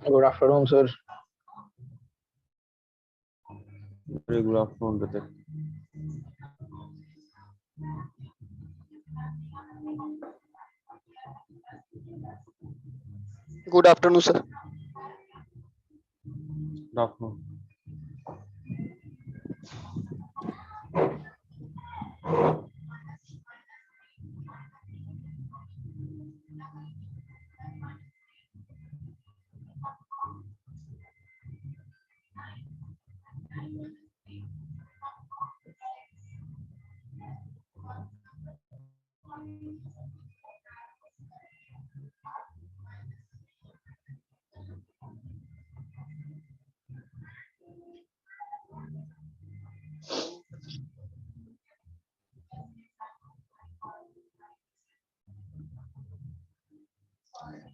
Good afternoon, sir. Very good afternoon, Ritik. Good afternoon, sir. Good afternoon.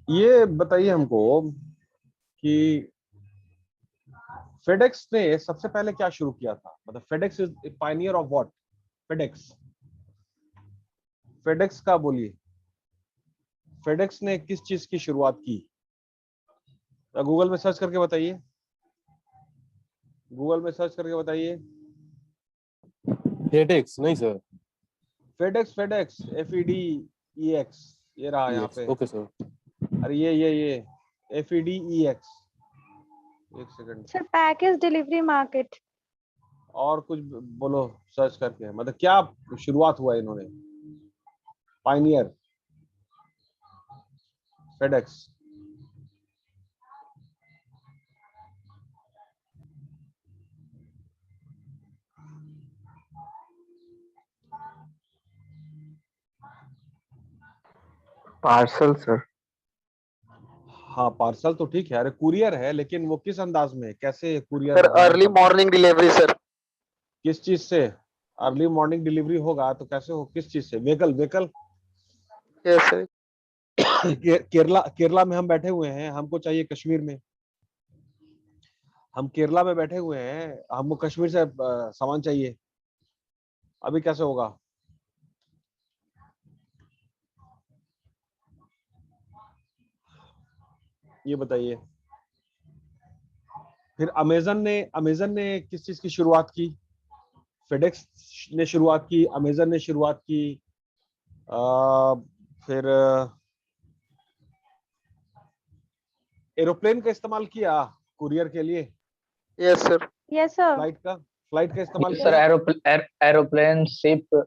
ये बताइए हमको कि फेडेक्स ने सबसे पहले क्या शुरू किया था? मतलब FedEx is Pioneer of what? FedEx, FedEx का बोलिए, फेडेक्स ने किस चीज की शुरुआत की? गूगल में सर्च करके बताइए, गूगल में सर्च करके बताइए। फेडेक्स नहीं सर, फेडेक्स, फेडेक्स, FEDEX, ये रहा यहाँ पे। Okay sir. अरे ये FEDEX, एक second. Sir package delivery market. और कुछ बोलो सर्च करके, मतलब क्या शुरुआत हुआ इन्होंने? Pioneer, FedEx. Parcel sir. हाँ पार्सल तो ठीक है, अरे कुरियर है, लेकिन वो किस अंदाज में, कैसे courier? Sir early morning delivery sir. किस चीज से अर्ली मॉर्निंग डिलीवरी होगा? तो कैसे हो, किस चीज से? Vehicle, vehicle. Yes sir. Kerala, Kerala में हम बैठे हुए हैं, हमको चाहिए कश्मीर में। हम केरला में बैठे हुए हैं, हमको कश्मीर से सामान चाहिए, अभी कैसे होगा? ये बताइए। फिर अमेजन ने किस चीज की शुरुआत की? फेडेक्स ने शुरुआत की, अमेजन ने शुरुआत की। फिर एरोप्लेन का इस्तेमाल किया कुरियर के लिए। Yes sir. Yes sir. Flight का इस्तेमाल सर किया। Aeroplane, ship.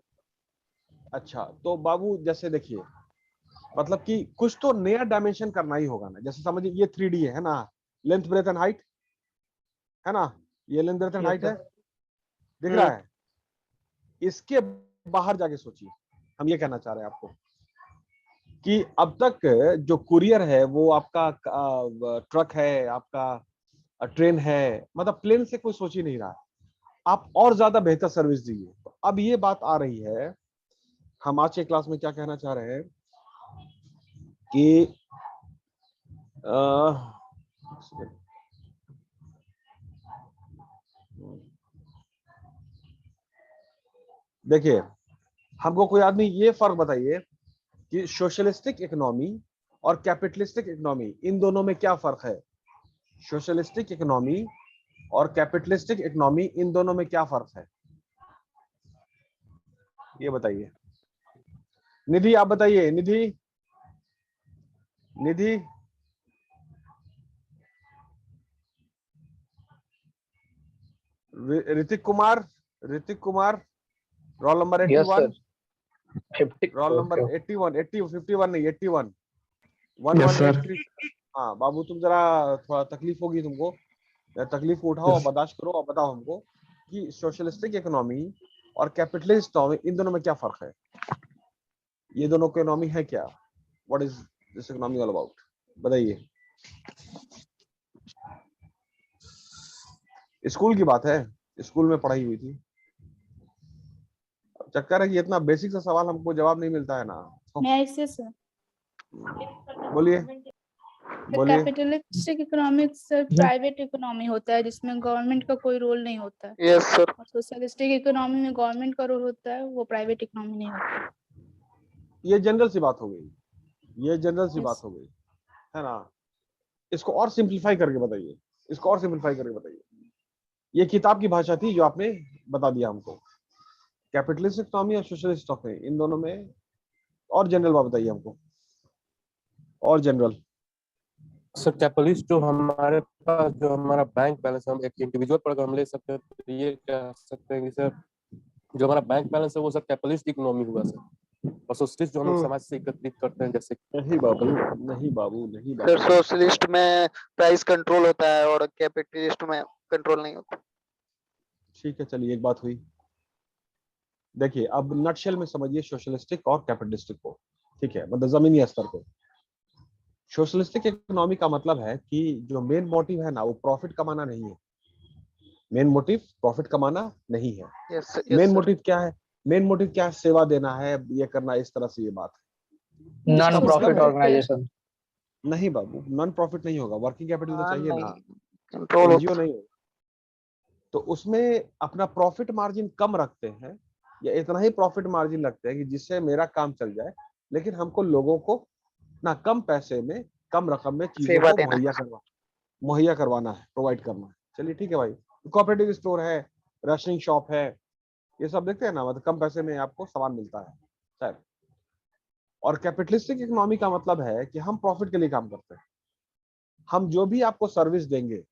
अच्छा, तो बाबू जैसे देखिए, मतलब कि कुछ तो नया डायमेंशन करना ही होगा ना। जैसे समझिए ये 3D है ना, लेंथ ब्रेथ एंड हाइट है ना, ये लेंथ ब्रेथ एंड हाइट है, दिख रहा है? इसके बाहर जाके सोचिए, हम ये कहना चाह रहे हैं आपको कि अब तक जो कुरियर है वो आपका ट्रक है, आपका ट्रेन है, मतलब प्लेन से कोई सोच ही नहीं रहा है। आप और ज्यादा बेहतर सर्विस दीजिए। तो अब ये बात आ रही है, हम आज के क्लास में क्या कहना चाह रहे हैं कि देखिए, हमको कोई आदमी ये फर्क बताइए कि सोशलिस्टिक इकोनॉमी और कैपिटलिस्टिक इकोनॉमी, इन दोनों में क्या फर्क है? सोशलिस्टिक इकोनॉमी और कैपिटलिस्टिक इकोनॉमी, इन दोनों में क्या फर्क है? ये बताइए। निधि आप बताइए, Nidhi, Nidhi. Hrithik Kumar, Hrithik Kumar, roll number 81। 50। Roll number 81, 80, 51 नहीं, 81, यस सर। 1183। हाँ बाबू, तुम जरा थोड़ा तकलीफ होगी तुमको, तकलीफ को उठाओ और बर्दाश्त करो और बताओ हमको कि सोशलिस्टिक इकोनॉमी और कैपिटलिस्ट इकोनॉमी, इन दोनों में क्या फर्क है? ये दोनों इकोनॉमी है क्या? What is this economy all about? बताइए। स्कूल की बात है, स्कूल में पढ़ाई हुई थी। चक्कर है कि इतना बेसिक सा सवाल हमको जवाब नहीं मिलता है ना। मैं इससे सर। बोलिए। बोलिए। कैपिटलिस्टिक इकोनॉमिक्स प्राइवेट इकोनॉमी होता है जिसमें गवर्नमेंट का कोई रोल नहीं होता है, Yes, sir. और सोशलिस्टिक इकोनॉमी में गवर्नमेंट का रोल होता है, वो प्राइवेट इकोनॉमी नहीं होता। ये जनरल सी बात हो गई, ये जनरल सी Yes. बात हो गई, है ना। इसको और सिंपलीफाई करके बताइए, इसको और सिंपलीफाई करके बताइए। ये किताब की भाषा थी जो आपने बता दिया हमको। कैपिटलिस्ट इकोनॉमी और सोशलिस्ट इकोनॉमी, इन दोनों में और जनरल बात बताइए हमको, और जनरल। सर कैपिटलिस्ट जो हमारे पास जो हमारा बैंक बैलेंस हम एक इंडिविजुअल पर अगर हम ले सकते हैं तो ये कह सकते हैं कि सर जो हमारा बैंक बैलेंस है वो सर कैपिटलिस्ट इकोनॉमी हुआ सर, और सोशलिस्ट जो हम लोग समाज से एकत्रित करते हैं जैसे। नहीं बाबू, नहीं बाबू, नहीं सर बाबू। सोशलिस्ट में प्राइस कंट्रोल होता है और कैपिटलिस्ट में कंट्रोल नहीं होता। ठीक है, चलिए एक बात हुई। देखिए अब नटशेल में समझिए सोशलिस्टिक और कैपिटलिस्टिक को, ठीक है, मतलब जमीनी स्तर पे। सोशलिस्टिक इकोनॉमी का मतलब है कि जो मेन मोटिव है ना वो प्रॉफिट कमाना नहीं है। मेन मोटिव प्रॉफिट कमाना नहीं है। Yes, sir. Main Yes, sir. Motive क्या है? मेन मोटिव क्या है? सेवा देना है, ये करना, इस तरह से ये बात है। नॉन इसका मतलब प्रॉफिट है- ऑर्गेनाइजेशन। नहीं बाबू, नॉन प्रॉफिट नहीं होगा, वर्किंग कैपिटल तो हाँ, चाहिए ना, नहीं, कंट्रोल एनजीओ होता है। नहीं होगा। तो उसमें अपना प्रॉफिट मार्जिन कम रखते हैं, या इतना ही प्रॉफिट मार्जिन रखते हैं कि जिससे मेरा काम चल जाए, लेकिन हमको लोगों को ना कम पैसे में, कम रकम में चीजों सेवा को देना है। मुहैया करवाना है, प्रोवाइड करना है। चलिए ठीक है भाई, कोऑपरेटिव स्टोर है, राशनिंग शॉप है, ये सब देखते हैं ना, मतलब कम पैसे में आपको सामान मिलता है शायद। और कैपिटलिस्टिक इकोनॉमी का मतलब है कि हम प्रॉफिट के लिए काम करते हैं। हम जो भी आपको सर्विस देंगे,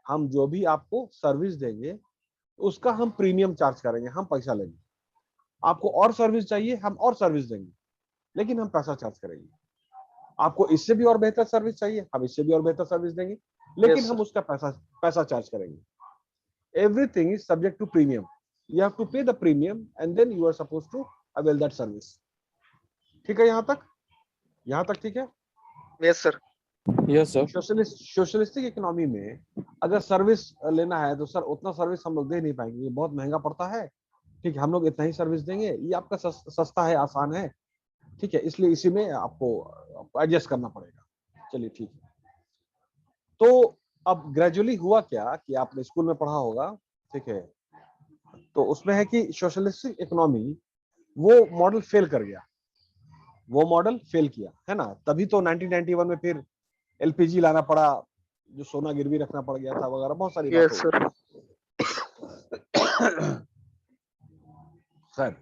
हम जो भी आपको सर्विस देंगे उसका हम प्रीमियम चार्ज करेंगे, हम पैसा लेंगे। आपको और सर्विस चाहिए, हम और सर्विस देंगे, लेकिन हम पैसा चार्ज करेंगे। आपको इससे भी और बेहतर सर्विस चाहिए, हम इससे भी और बेहतर सर्विस देंगे, लेकिन Yes, हम sir. उसका पैसा चार्ज करेंगे। Everything is subject to premium. You have to pay the premium and then you are supposed to avail that service. ठीक है, यहाँ तक ठीक है। Yes, sir. Yes sir. Socialistic economy में अगर सर्विस लेना है तो सर उतना सर्विस हम लोग दे नहीं पाएंगे, ये बहुत महंगा पड़ता है। ठीक है, हम लोग इतना ही सर्विस देंगे, ये आपका सस्ता है, आसान है, ठीक है, इसलिए इसी में आपको एडजस्ट करना पड़ेगा। चलिए ठीक है। तो अब ग्रेजुअली हुआ क्या कि आपने स्कूल में पढ़ा होगा, ठीक है, तो उसमें है कि सोशलिस्टिक इकोनॉमी वो मॉडल फेल कर गया, वो मॉडल फेल किया, है ना। तभी तो 1991 में फिर एलपीजी लाना पड़ा, जो सोना गिरवी रखना पड़ गया था वगैरह, बहुत सारी Yes, बातें sir. सर।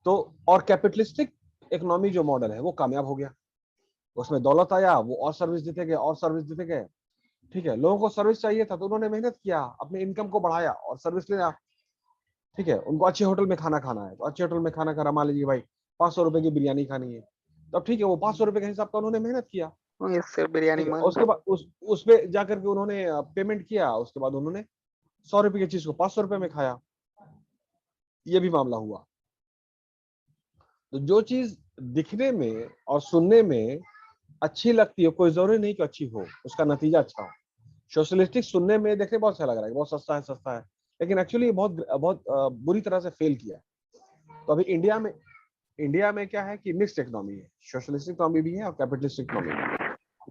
तो और कैपिटलिस्टिक इकोनॉमी जो मॉडल है वो कामयाब हो गया, उसमें दौलत आया, वो और सर्विस देते गए, और सर्विस देते गए, ठीक है। लोगों को सर्विस चाहिए था तो उन्होंने मेहनत किया, अपने इनकम को बढ़ाया और सर्विस लेना, ठीक है। उनको अच्छे होटल में खाना खाना है तो अच्छे होटल में खाना खा, मान लीजिए भाई 500 रुपए की बिरयानी खानी है, तब ठीक है, वो 500 रुपए के हिसाब का उन्होंने मेहनत किया, Yes, sir. बिरयानी ठीक है। मान उसके बाद उस पे जाकर के उन्होंने पेमेंट किया, उसके बाद उन्होंने 100 रुपए की चीज को 500 रुपए में खाया, ये भी मामला हुआ। तो जो चीज दिखने में और सुनने में अच्छी लगती है, कोई जरूरी नहीं कि अच्छी हो, उसका नतीजा अच्छा हो। सोशलिस्टिक सुनने में देखने बहुत अच्छा लग रहा है, बहुत सस्ता है, लेकिन एक्चुअली बहुत बहुत बुरी तरह से फेल किया। तो अभी इंडिया में क्या है कि मिक्स्ड इकोनॉमी है, सोशलिस्टिक इकोनॉमी भी है और कैपिटलिस्टिक इकोनॉमी भी है।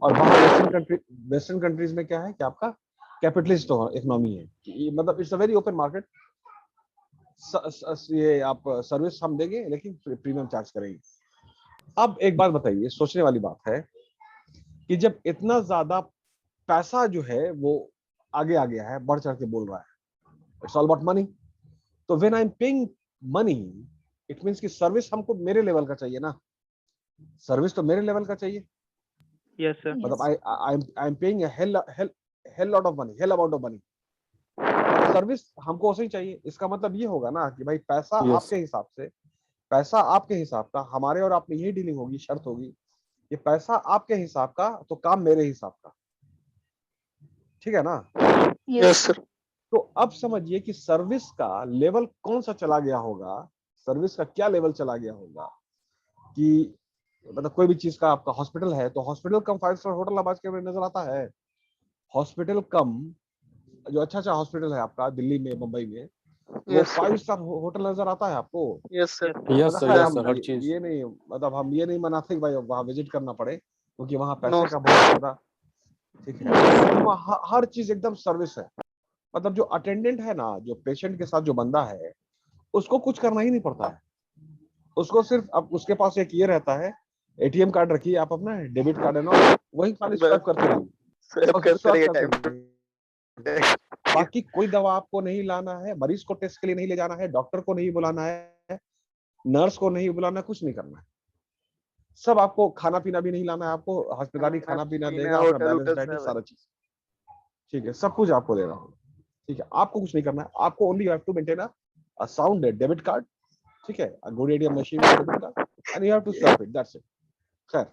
और बाहर वेस्टर्न कंट्रीज में क्या है कि आपका कैपिटलिस्ट इकोनॉमी है, मतलब it's a very open market. ये आप सर्विस हम देंगे लेकिन प्रीमियम चार्ज करेंगे। अब एक बात बताइए, सोचने वाली बात है कि जब इतना ज्यादा पैसा जो है वो आगे आ गया है, बढ़ चढ़ के बोल रहा है, इट्स ऑल अबाउट मनी। तो when I am paying money, it means कि सर्विस हमको मेरे लेवल का चाहिए ना, सर्विस तो मेरे लेवल का चाहिए। Yes, sir. मतलब I am paying hell lot of money, hello amount of money, service हमको उसे ही चाहिए। इसका मतलब ये होगा ना कि भाई पैसा Yes. आपके हिसाब से, पैसा आपके हिसाब का, हमारे और आप में यही डीलिंग होगी, शर्त होगी कि पैसा आपके हिसाब का तो काम मेरे हिसाब का, ठीक है ना। Yes, sir. तो अब समझिए कि सर्विस का लेवल कौन सा चला गया होगा, सर्विस का क्या लेवल चला गया होगा कि मतलब कोई भी चीज का, आपका हॉस्पिटल है तो हॉस्पिटल कम 5 स्टार होटल अब आज के नजर आता है, हॉस्पिटल कम जो अच्छा हॉस्पिटल है आपका दिल्ली में, मुंबई में, वो Yes, sir. 5 स्टार होटल नजर आता है आपको। Yes, sir. यस मतलब सर, है, यस हम सर, हर चीज। ये नहीं, मतलब हम ये नहीं मनाते कि भाई वहां विजिट करना पड़े, क्योंकि वहां No. पैसे का बहुत ज्यादा ठीक है, हर चीज एकदम सर्विस है। मतलब जो अटेंडेंट है ना, जो पेशेंट के साथ जो बंदा है, उसको कुछ करना ही नहीं पड़ता है। उसको सिर्फ अब उसके पास एक ये रहता है, एटीएम कार्ड रखिए आप अपना, डेबिट कार्ड है ना, वही खाली स्वाइप करते रहिए, स्वैप बस करते स्वाइप रहिए करते टाइम रहिए। बाकी कोई दवा आपको नहीं लाना है, मरीज को टेस्ट के लिए नहीं ले जाना है, डॉक्टर को नहीं बुलाना है, नर्स को नहीं बुलाना है, कुछ नहीं करना है। सब आपको खाना पीना भी नहीं लाना है, आपको अस्पताली खाना पीना देगा, अपना होटल बैलेंस होटल डाइट सब है। सारा चीज, ठीक है, सब कुछ आपको दे रहा हूँ। ठीक है, आपको कुछ नहीं करना है, आपको only you have to maintain a sound debit card, ठीक है, a good ATM machine debit card, and you have to swipe it, that's it. खैर,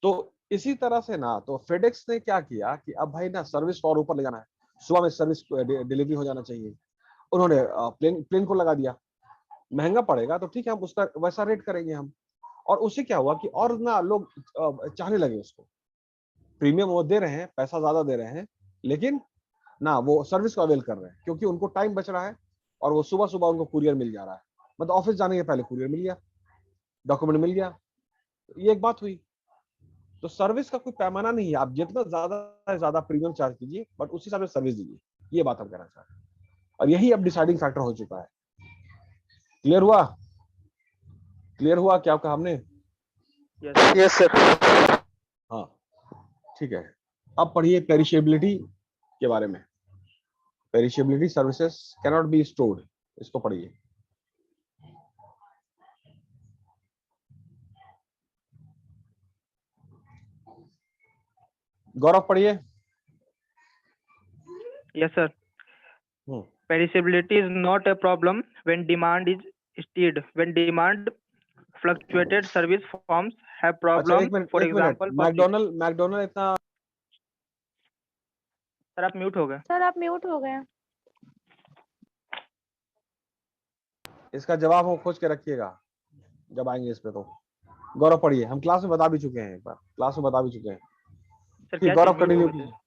तो इसी तरह से ना, तो फेडेक्स ने क्या किया कि अब भाई ना सर्विस को और ऊपर ले जाना है, सुबह में सर्विस डिलीवरी हो जाना चाहिए। उन्होंने प्लेन को लगा दिया। महंगा पड़ेगा तो ठीक है, हम उसका वैसा रेट करेंगे हम। और उससे क्या हुआ कि और ना लोग चाहने लगे उसको। प्रीमियम वो दे रहे हैं, पैसा ज्यादा दे रहे हैं, लेकिन ना वो सर्विस को अवेल कर रहे हैं, क्योंकि उनको टाइम बच रहा है और वो सुबह सुबह उनको कुरियर मिल जा रहा है। मतलब ऑफिस जाने के पहले कुरियर मिल गया, डॉक्यूमेंट मिल गया, ये एक बात हुई। तो सर्विस का कोई पैमाना नहीं है, आप जितना ज्यादा प्रीमियम चार्ज कीजिए, बट उसी हिसाब से सर्विस दीजिए, ये बात हम कहना चाहते हैं। और यही अब डिसाइडिंग फैक्टर हो चुका है। क्लियर हुआ? क्लियर हुआ क्या कहा हमने? Yes sir. हाँ, ठीक है। अब पढ़िए पेरिशेबिलिटी के बारे में। Perishability services cannot be stored, इसको पढ़िए। गौरव पढ़िए। Yes, sir. Perishability is not a problem when demand is steady. When demand fluctuated, service firms have अच्छा, problem. एक मिनट, For एक मिनट। example, मैकडोनल्ड इतना। सर आप म्यूट हो गए। सर आप म्यूट हो गए। इसका जवाब हम खोज के रखिएगा जब आएंगे इस पे। तो गौरव पढ़िए, हम क्लास में बता भी चुके हैं, एक बार क्लास में बता भी चुके हैं। सर क्या गौरव चीज़ म्यूट कंटिन्यू हो गए थे? कीजिए।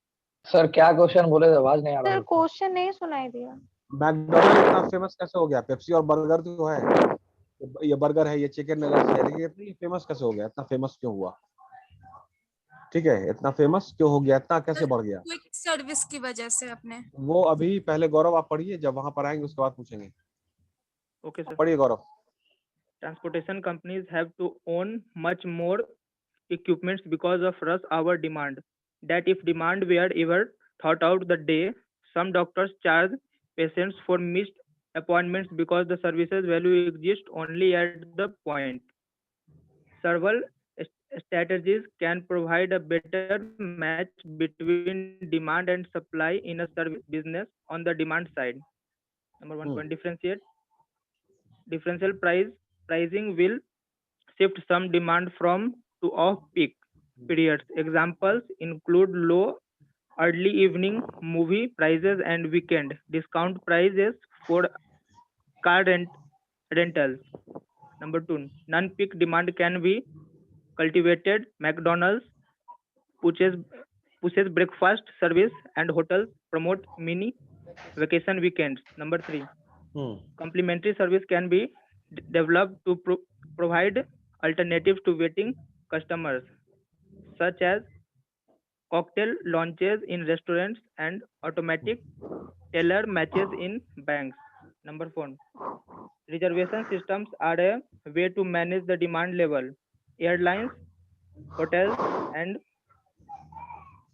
सर क्या क्वेश्चन बोले थे, आवाज नहीं आ रहा सर था। क्वेश्चन नहीं सुनाई दिया। मैकडोनल्ड इतना फेमस कैसे हो गया? पेप्सी और बर्गर तो है, ये बर्गर है, ये चिकन नगेट्स है, लेकिन इतनी फेमस कैसे हो गया? इतना फेमस क्यों हुआ? ठीक है, इतना फेमस क्यों हो गया? इतना कैसे बढ़ गया? क्विक सर्विस की वजह से अपने। वो अभी पहले गौरव आप पढ़िए, जब वहां पर आएंगे उसके बाद पूछेंगे। Okay, sir. पढ़िए गौरव। Transportation companies have to own much more equipments because of rush hour demand. That if demand were ever thought out the day, some doctors charge patients for missed appointments because the services value exists only at the point. Several strategies can provide a better match between demand and supply in a service business. On the demand side, number one point, differential pricing will shift some demand from to off-peak periods. Examples include low early evening movie prices and weekend discount prices for car rentals. Number two, non-peak demand can be cultivated. McDonald's pushes breakfast service and hotels promote mini vacation weekends. Number three, complementary service can be developed to provide alternatives to waiting customers, such as cocktail launches in restaurants and automatic teller matches in banks. Number four, reservation systems are a way to manage the demand level. Airlines, hotels, and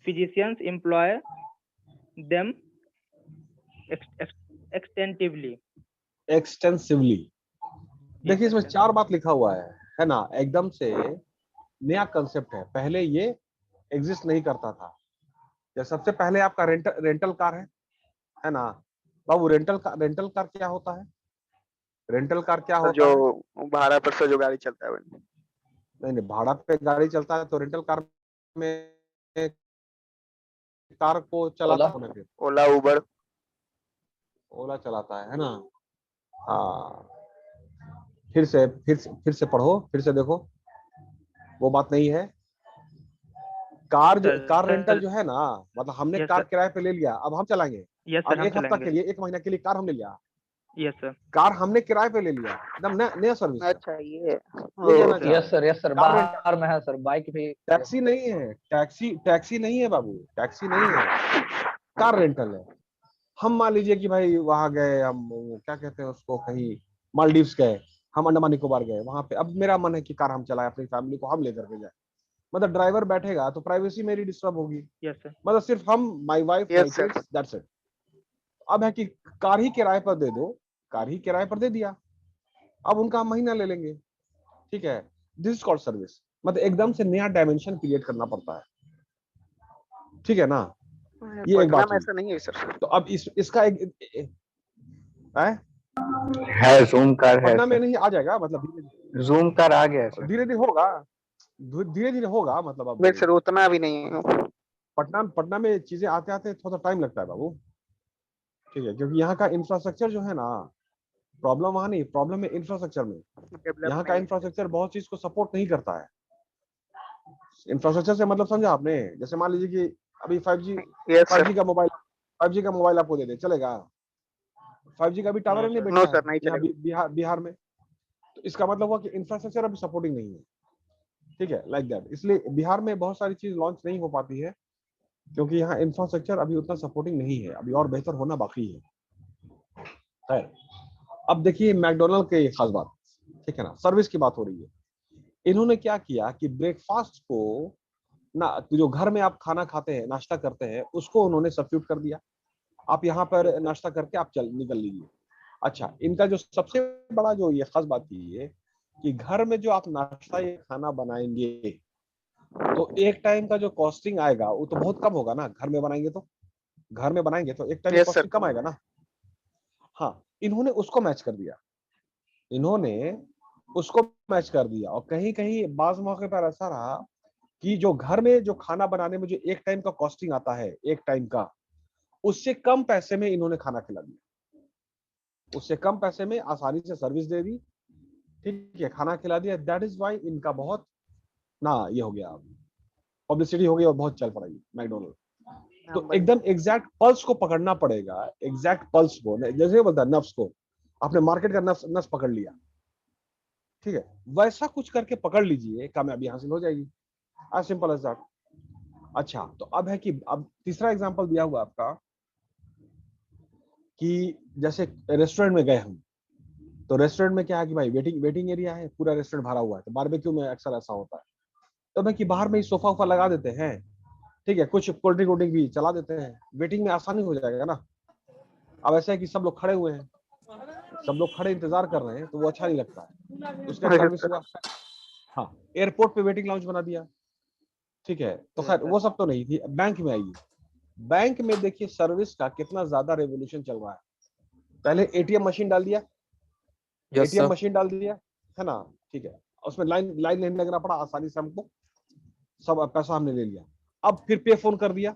physicians employ them extensively. देखिए, इसमें 4 बात लिखा हुआ है ना, एकदम से नया कंसेप्ट है, पहले ये एग्जिस्ट नहीं करता था। जब सबसे पहले आपका रेंटल कार है ना बाबू? रेंटल कार क्या होता है? रेंटल कार क्या होता जो है? भाड़ा पर से जो गाड़ी चलता है। नहीं, भाड़ा पे गाड़ी चलता है तो रेंटल कार में कार को चलाता है फिर ओला उबर। ओला चलाता है ना? हाँ, फिर से पढ़ो, फिर से देखो, वो बात नहीं है। कार रेंटल जो है ना, मतलब हमने कार किराए पे ले लिया, अब हम चलाएंगे। अब एक हफ्ता के लिए, 1 महीना के लिए कार हमने लिया, Yes, sir. कार हमने किराए पे ले लिया, एकदम नया सर्विस है। अच्छा ये ये कहना चाह रहा यस सर कार बाहर में है सर, बाइक भी टैक्सी नहीं है, टैक्सी नहीं है बाबू, टैक्सी नहीं है, कार रेंटल है। हम मान लीजिए कि भाई वहां गए, हम वो क्या कहते हैं उसको, कहीं मालदीव्स गए, हम अंडमान निकोबार गए, वहां पे अब मेरा मन है कि कार हम चलाएं, अपनी फैमिली को हम लेकर के जाए, मतलब ड्राइवर बैठेगा तो प्राइवेसी मेरी डिस्टर्ब होगी, Yes, sir. मतलब सिर्फ हम, my wife, my Yes, sir. Kids, that's it. अब है कि कार ही किराए पर दे दो, कार ही किराए पर दे दिया, अब उनका हम महीना ले लेंगे, ठीक है। दिस इज कॉल्ड सर्विस, मतलब एकदम से नया डायमेंशन क्रिएट करना पड़ता है, ठीक है ना। ये एक पटना बात में हुई। ऐसा नहीं है सर। तो अब इसका एक है जूम कार है पटना में सर, नहीं आ जाएगा, मतलब जूम कार आ गया है सर। धीरे धीरे होगा, धीरे धीरे होगा, मतलब अब देख सर उतना भी नहीं है। पटना में चीजें आते आते थोड़ा टाइम लगता है बाबू, ठीक है, क्योंकि यहाँ का इंफ्रास्ट्रक्चर जो है ना, प्रॉब्लम वहां नहीं, प्रॉब्लम है इंफ्रास्ट्रक्चर में। यहाँ का इंफ्रास्ट्रक्चर बहुत चीज को सपोर्ट नहीं करता है। इंफ्रास्ट्रक्चर से मतलब समझा आपने, जैसे मान लीजिए कि अभी 5G का मोबाइल आपको दे दे, चलेगा? 5G का भी टावर नहीं नो बैठा सर नहीं है यहाँ चलेगा। बिहार में, तो इसका मतलब हुआ कि इंफ्रास्ट्रक्चर अभी सपोर्टिंग नहीं है, ठीक है, लाइक दैट। इसलिए बिहार में बहुत सारी चीज लॉन्च नहीं हो पाती है, क्योंकि यहाँ इंफ्रास्ट्रक्चर अभी उतना सपोर्टिंग नहीं है, अभी और बेहतर होना बाकी है। खैर, अब देखिए मैकडोनल्ड की खास बात, ठीक है ना, सर्विस की बात हो रही है। इन्होंने क्या किया कि ब्रेकफास्ट को ना, जो घर में आप खाना खाते हैं, नाश्ता करते हैं, उसको उन्होंने सब्स्टिट्यूट कर दिया। आप यहाँ पर नाश्ता करके आप निकल लीजिए। अच्छा, इनका जो सबसे बड़ा जो ये खास बात की है कि घर में जो आप नाश्ता या खाना बनाएंगे, तो एक टाइम का जो कॉस्टिंग आएगा वो तो बहुत कम होगा ना, घर में बनाएंगे तो एक टाइम कॉस्टिंग कम आएगा ना। हाँ, इन्होंने उसको मैच कर दिया, और कहीं कहीं बाज मौके पर ऐसा रहा कि जो घर में जो खाना बनाने में जो एक टाइम का कॉस्टिंग आता है, एक टाइम का, उससे कम पैसे में इन्होंने खाना खिला दिया, उससे कम पैसे में आसानी से सर्विस दे दी, ठीक है, खाना खिला दिया। दैट इज वाई इनका बहुत ना ये हो गया, पब्लिसिटी हो गई और बहुत चल पड़ी मैकडोनल्ड। तो एकदम एग्जैक्ट पल्स को पकड़ना पड़ेगा, एग्जैक्ट पल्स को, जैसे बोलता है नफ्स को, आपने मार्केट का नफ्स पकड़ लिया, ठीक है, वैसा कुछ करके पकड़ लीजिए, कामयाबी हासिल हो जाएगी, एज सिंपल एज दैट। अच्छा, तो अब है कि अब तीसरा एग्जांपल दिया हुआ आपका कि जैसे रेस्टोरेंट में गए हम, तो रेस्टोरेंट में क्या है कि भाई वेटिंग एरिया है, पूरा रेस्टोरेंट भरा हुआ है, तो बारबेक्यू में अक्सर ऐसा होता है, तो भाई कि बाहर में ही सोफा उफा लगा देते हैं, ठीक है, कुछ कोल्ड ड्रिंक भी चला देते हैं, वेटिंग में आसानी हो जाएगा ना। अब ऐसा है कि सब लोग खड़े हुए हैं, सब लोग खड़े इंतजार कर रहे हैं, तो वो अच्छा नहीं लगता है, उसका सर्विस हुआ। हाँ, एयरपोर्ट पे वेटिंग लाउंज बना दिया, ठीक है, तो खैर वो सब तो नहीं थी। बैंक में आइए, बैंक में देखिए सर्विस का कितना ज्यादा रेवोल्यूशन चल रहा है। पहले एटीएम मशीन डाल दिया, है ना, ठीक है, उसमें लाइन नहीं लगना पड़ा, आसानी से हमको सब पैसा हमने ले लिया। अब फिर पे फोन कर दिया,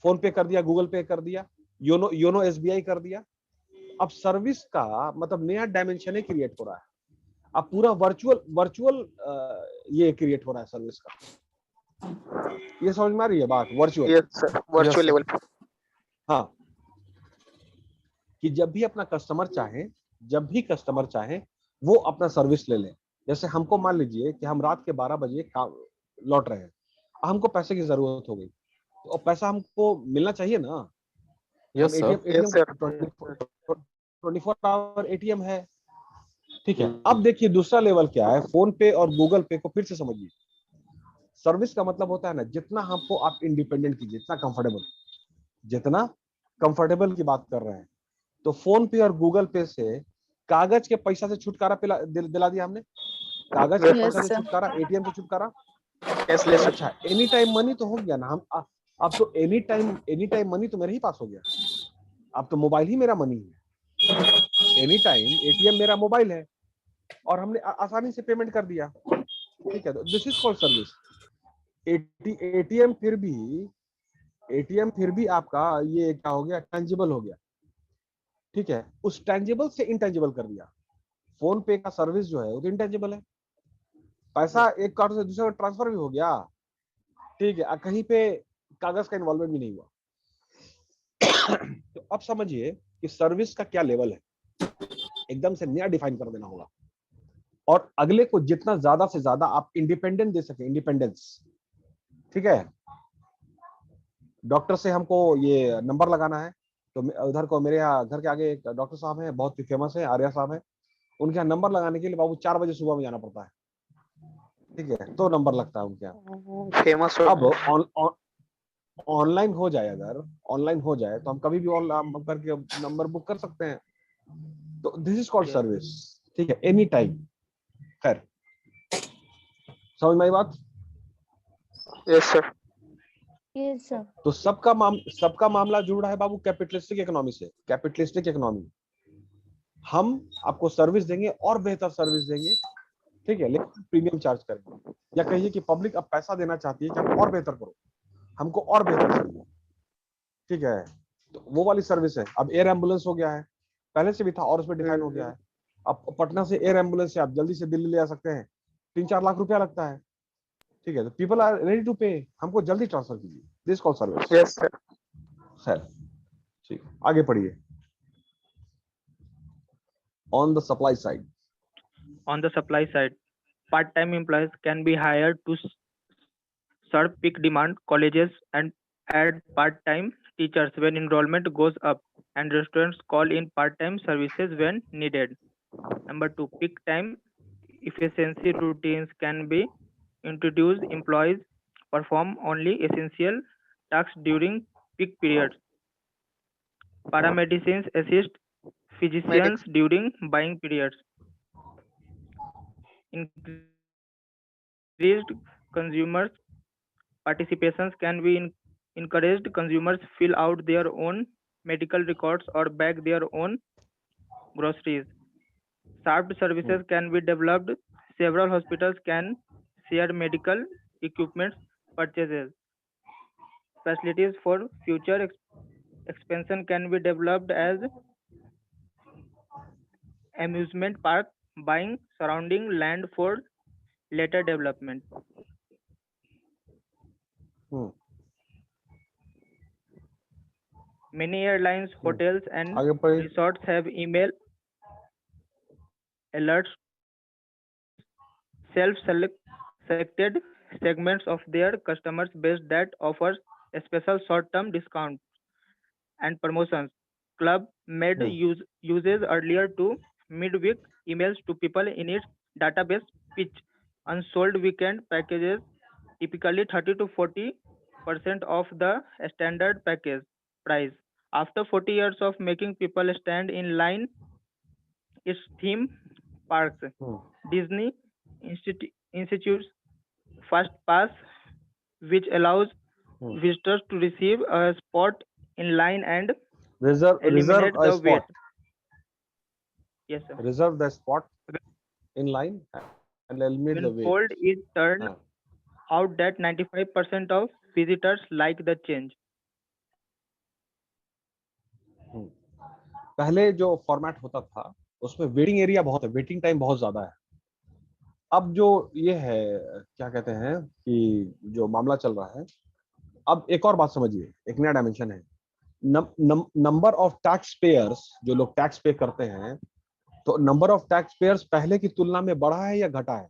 फोन पे कर दिया, गूगल पे कर दिया, योनो एसबीआई कर दिया। अब सर्विस का मतलब नया डायमेंशन ही क्रिएट हो रहा है, अब पूरा वर्चुअल ये क्रिएट हो रहा है सर्विस का। ये समझ में आ रही है बात? Virtual, yes sir, virtual level पे। हाँ, कि जब भी कस्टमर चाहे वो अपना सर्विस ले ले। जैसे हमको मान लीजिए कि हम रात के 12 बजे लौट रहे हैं, हमको पैसे की जरूरत हो गई, तो पैसा हमको मिलना चाहिए ना। Yes sir. Yes sir. 24 hour ATM है, ठीक है। अब देखिए दूसरा लेवल क्या है, फोन पे और गूगल पे को फिर से समझिए। सर्विस का मतलब होता है ना, जितना हमको आप इंडिपेंडेंट कीजिए, जितना कंफर्टेबल की बात कर रहे हैं, तो फोन पे और गूगल पे से कागज के पैसा से छुटकारा दिला दिया हमने, कागज के पैसा से छुटकारा, एटीएम से छुटकारा, कैशलेस। अच्छा, एनी टाइम मनी तो हो गया ना। हम अब तो एनी टाइम मनी तो मेरे ही पास हो गया, अब तो मोबाइल ही मेरा मनी है, एनी टाइम एटीएम मेरा मोबाइल है, और हमने आसानी से पेमेंट कर दिया, ठीक है। तो this is called service. ATM फिर भी आपका ये क्या हो गया, टेंजिबल हो गया, ठीक है, उस टेंजिबल से इंटेंजिबल कर दिया। फोन पे का सर्विस जो है वो तो इंटेंजिबल है, पैसा एक कार्ड से दूसरे ट्रांसफर भी हो गया, ठीक है, कहीं पे कागज का इन्वॉल्वमेंट भी नहीं हुआ। तो अब समझिए कि सर्विस का क्या लेवल है। एकदम से नया डिफाइन कर देना होगा, और अगले को जितना ज्यादा से ज्यादा आप इंडिपेंडेंट दे सके, इंडिपेंडेंस। ठीक है, डॉक्टर से हमको ये नंबर लगाना है, तो उधर को मेरे यहाँ घर के आगे एक डॉक्टर साहब हैं, बहुत ही फेमस है, आर्या साहब है, उनके यहाँ नंबर लगाने के लिए बाबू 4 बजे सुबह में जाना पड़ता है। ठीक है, तो नंबर लगता है उनके यहाँ। फेमस अब ऑनलाइन हो जाए, अगर ऑनलाइन हो जाए तो हम कभी भी ऑनलाइन करके नंबर बुक कर सकते हैं। तो दिस इज कॉल्ड सर्विस। ठीक है, एनी टाइम। खैर, समझ में आई बात? Yes sir. Yes sir. तो सबका मामला जुड़ रहा है बाबू कैपिटलिस्टिक इकोनॉमी से। कैपिटलिस्टिक इकोनॉमी, हम आपको सर्विस देंगे और बेहतर सर्विस देंगे, ठीक है, लेकिन प्रीमियम चार्ज करेंगे। या कहिए कि पब्लिक अब पैसा देना चाहती है कि हम और बेहतर करो, हमको और बेहतर चाहिए। ठीक है, तो वो वाली सर्विस है। अब एयर एम्बुलेंस हो गया है, पहले से भी था और उसमें डिफाइन हो गया है। अब पटना से एयर एम्बुलेंस से आप जल्दी से दिल्ली ले जा सकते हैं, 3-4 लाख रुपया लगता है। ठीक है, तो पीपल आर रेडी टू पे, हमको जल्दी ट्रांसफर कीजिए, this call service. Yes sir. खैर, ठीक, आगे पढ़िए। On the supply side, On the supply side, part-time employees can be hired to serve peak demand colleges and add part-time teachers when enrollment goes up, and restaurants call in part-time services when needed. Number 2, peak time efficiency routines can be introduced. Employees perform only essential tasks during peak periods. Paramedicines assist physicians during buying periods. Increased consumers participations can be encouraged. Consumers fill out their own medical records or bag their own groceries. Shared services can be developed. Several hospitals can share medical equipment purchases. Facilities for future expansion can be developed as amusement park, buying surrounding land for later development. Many airlines, hotels, and आगे पढ़िए। resorts have email alerts, self-selected segments of their customers base that offers a special short-term discounts and promotions. Club made uses earlier to midweek emails to people in its database pitch unsold weekend packages, typically 30 to 40% of the standard package price. After 40 years of making people stand in line, its theme parks, Disney institutes Fast Pass, which allows visitors to receive a spot in line and reserve eliminate a the spot. wait. Yes, sir. Reserve the spot in line and eliminate the When wait. polled, it turned out that 95% of visitors like the change. पहले जो format होता था उसमें waiting area बहुत है, waiting time बहुत ज्यादा है। अब जो ये है, क्या कहते हैं कि जो मामला चल रहा है, अब एक और बात समझिए, एक नया डायमेंशन है। नंबर ऑफ टैक्स पेयर्स, जो लोग टैक्स पे करते हैं, तो नंबर ऑफ टैक्स पेयर्स पहले की तुलना में बढ़ा है या घटा है?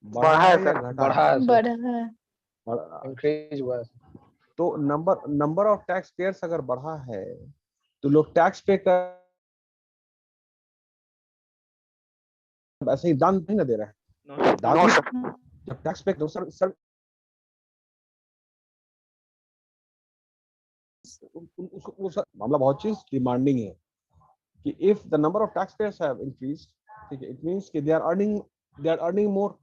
बढ़ा है या सर। घटा बढ़ा है सर, बढ़ा है। इंक्रीज हुआ है। तो नंबर ऑफ टैक्स पेयर्स अगर बढ़ा है तो लोग टैक्स पे कर ऐसे ही दान नहीं ना दे रहे हैं। दान नो सर। जब टैक्स पे तो सर मामला बहुत चीज डिमांडिंग है कि if the number of tax payers have increased, ठीक है, इट मींस कि दे आर अर्निंग मोर।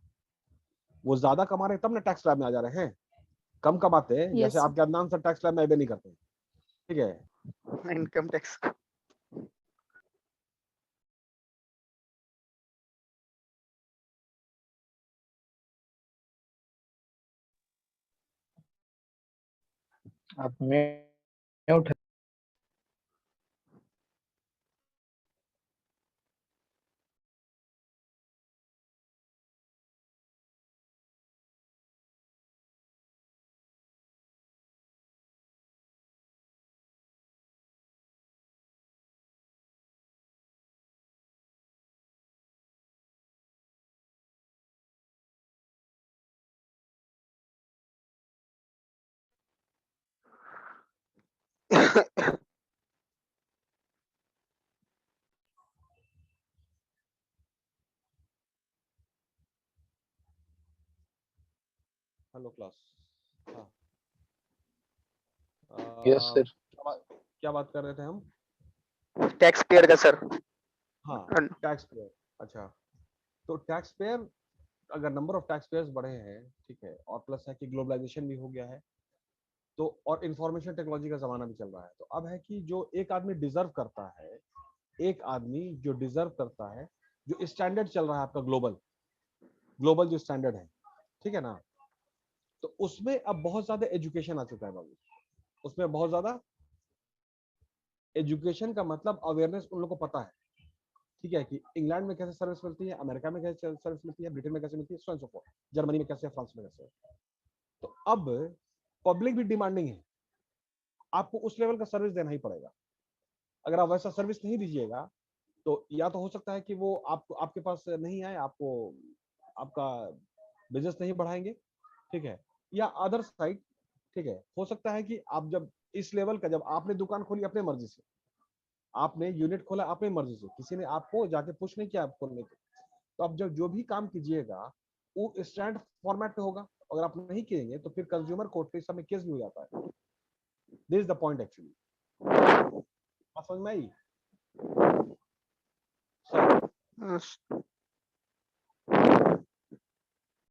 वो ज्यादा कमा रहे हैं तब ना टैक्स स्लैब में आ जा रहे हैं। कम कमाते हैं, जैसे आपके अदनान सर टैक्स स्लैब में भी नहीं करते, ठीक है। Income tax. आप म्यूट हेलो क्लास। हाँ यस सर। क्या बात कर रहे थे हम? टैक्स पेयर का सर। हाँ, टैक्स पेयर। अच्छा, तो टैक्स पेयर, अगर नंबर ऑफ टैक्स पेयर्स बढ़े हैं, ठीक है, और प्लस है कि ग्लोबलाइजेशन भी हो गया है, तो और इंफॉर्मेशन टेक्नोलॉजी का जमाना भी चल रहा है, तो अब है कि जो एक आदमी डिजर्व करता है, एक आदमी जो डिजर्व करता है, जो स्टैंडर्ड चल रहा है आपका ग्लोबल जो स्टैंडर्ड है, ठीक है ना, तो उसमें अब बहुत ज्यादा एजुकेशन आ चुका है बाबू। उसमें बहुत ज्यादा एजुकेशन का मतलब अवेयरनेस उन लोगों को पता है, ठीक है, कि इंग्लैंड में कैसे सर्विस मिलती है, अमेरिका में कैसे सर्विस मिलती है, ब्रिटेन में कैसे मिलती है, so and so fourth, Germany में कैसे है, फ्रांस में कैसे है। तो अब पब्लिक भी डिमांडिंग है, आपको उस लेवल का सर्विस देना ही पड़ेगा। अगर आप वैसा सर्विस नहीं दीजिएगा तो या तो हो सकता है कि वो आपको आपके पास नहीं आए, आपको आपका बिजनेस नहीं बढ़ाएंगे, ठीक है, या अदर साइड, ठीक है, हो सकता है कि आप जब इस लेवल का, जब आपने दुकान खोली अपने मर्जी से, आपने यूनिट खोला अपनी मर्जी से, किसी ने आपको जाके पुश नहीं किया आप खोलने के, तो आप जब जो भी काम कीजिएगा वो स्टैंड फॉर्मेट पे होगा। अगर आप नहीं किएंगे तो फिर कंज्यूमर कोर्ट पे इस समय केस भी हो जाता है। This is the point actually. समझ में आई?